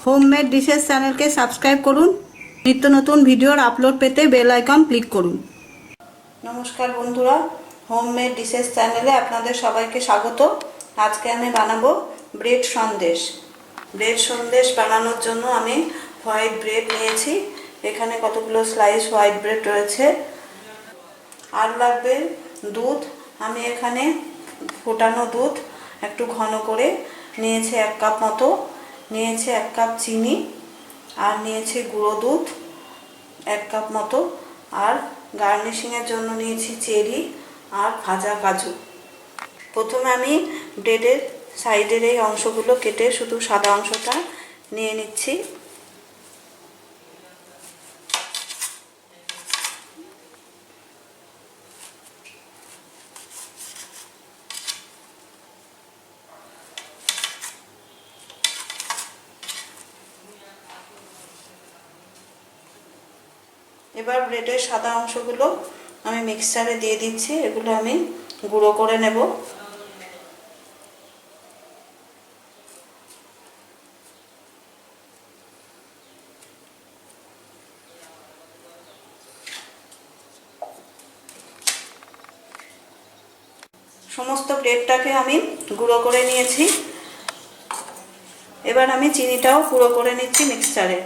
Homemade dishes চ্যানেলকে subscribe করুন। নিত্য নতুন ভিডিওর আপলোড পেতে বেল আইকন ক্লিক করুন। নমস্কার বন্ধুরা, হোমমেড ডিশেস চ্যানেলে আপনাদের সবাইকে স্বাগত। আজকে আমি বানাবো ব্রেড সন্দেশ। ব্রেড সন্দেশ বানানোর জন্য আমি হোয়াইট ব্রেড নিয়েছি। এখানে কতগুলো স্লাইস হোয়াইট ব্রেড রয়েছে। আর লাগবে দুধ। আমি এখানে ফোটানো দুধ একটু ঘন করে নিয়েছি 1 কাপ মতো, নিয়েছি 1 কাপ চিনি, আর নিয়েছি গুঁড়ো দুধ 1 কাপ মতো, আর গার্নিশিংয়ের জন্য নিয়েছি চেরি আর ভাজা কাজু। প্রথমে আমি ব্রেডের সাইডের এই অংশগুলো কেটে শুধু সাদা অংশটা নিয়ে নিচ্ছি। এবার ব্রেডের সাদা অংশগুলো আমি মিক্সচারে দিয়ে দিচ্ছি। এগুলো আমি গুঁড়ো করে নেব। সমস্ত ব্রেডটাকে আমি গুঁড়ো করে নিয়েছি। এবার আমি চিনিটাও গুঁড়ো করে নিচ্ছি মিক্সচারে।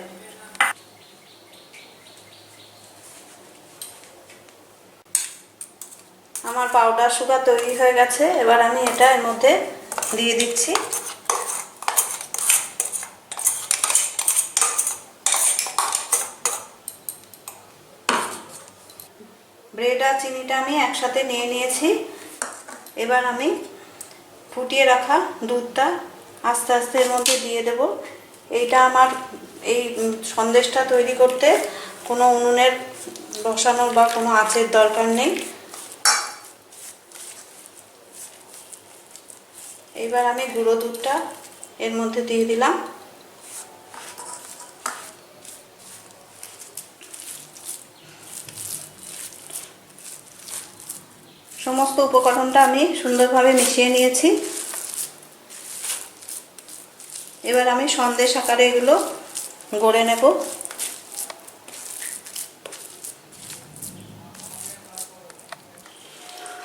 আমার পাউডার সুগার তৈরি হয়ে গেছে। এবার আমি এটা এর মধ্যে দিয়ে দিচ্ছি। ব্রেড আর চিনিটা আমি একসাথে নিয়ে নিয়েছি। এবার আমি ফুটিয়ে রাখা দুধটা আস্তে আস্তে এর মধ্যে দিয়ে দেব। এইটা আমার এই সন্দেশটা তৈরি করতে কোনো উনুনের বসানোর বা কোনো আঁচের দরকার নেই। এবার আমি গুঁড়ো দুধটা এর মধ্যে দিয়ে দিলাম। সমস্ত উপকরণটা আমি সুন্দরভাবে মিশিয়ে নিয়েছি। এবার আমি সন্দেশ আকারে এগুলো গড়ে নেব।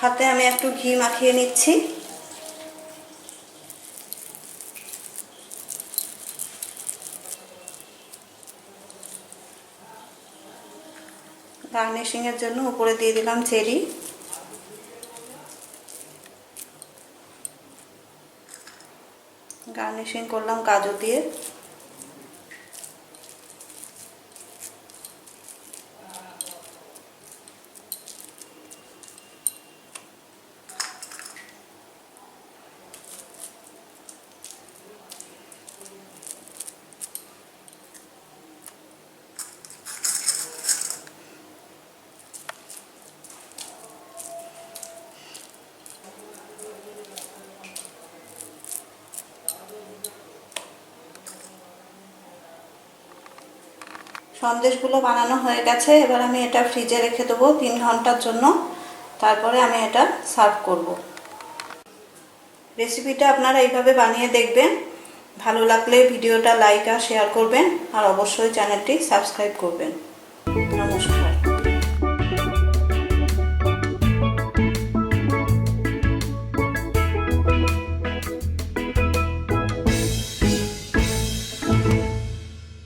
হাতে আমি একটু ঘি মাখিয়ে নিচ্ছি। গার্নিশিংয়ের জন্য উপরে দিয়ে দিলাম চেরি। গার্নিশিং করলাম কাজু দিয়ে। সন্দেশগুলো বানানো হয়ে গেছে। এবার আমি এটা ফ্রিজে রেখে দেবো 3 ঘন্টার জন্য। তারপরে আমি এটা সার্ভ করব। রেসিপিটা আপনারা এইভাবে বানিয়ে দেখবেন। ভালো লাগলে ভিডিওটা লাইক আর শেয়ার করবেন, আর অবশ্যই চ্যানেলটি সাবস্ক্রাইব করবেন।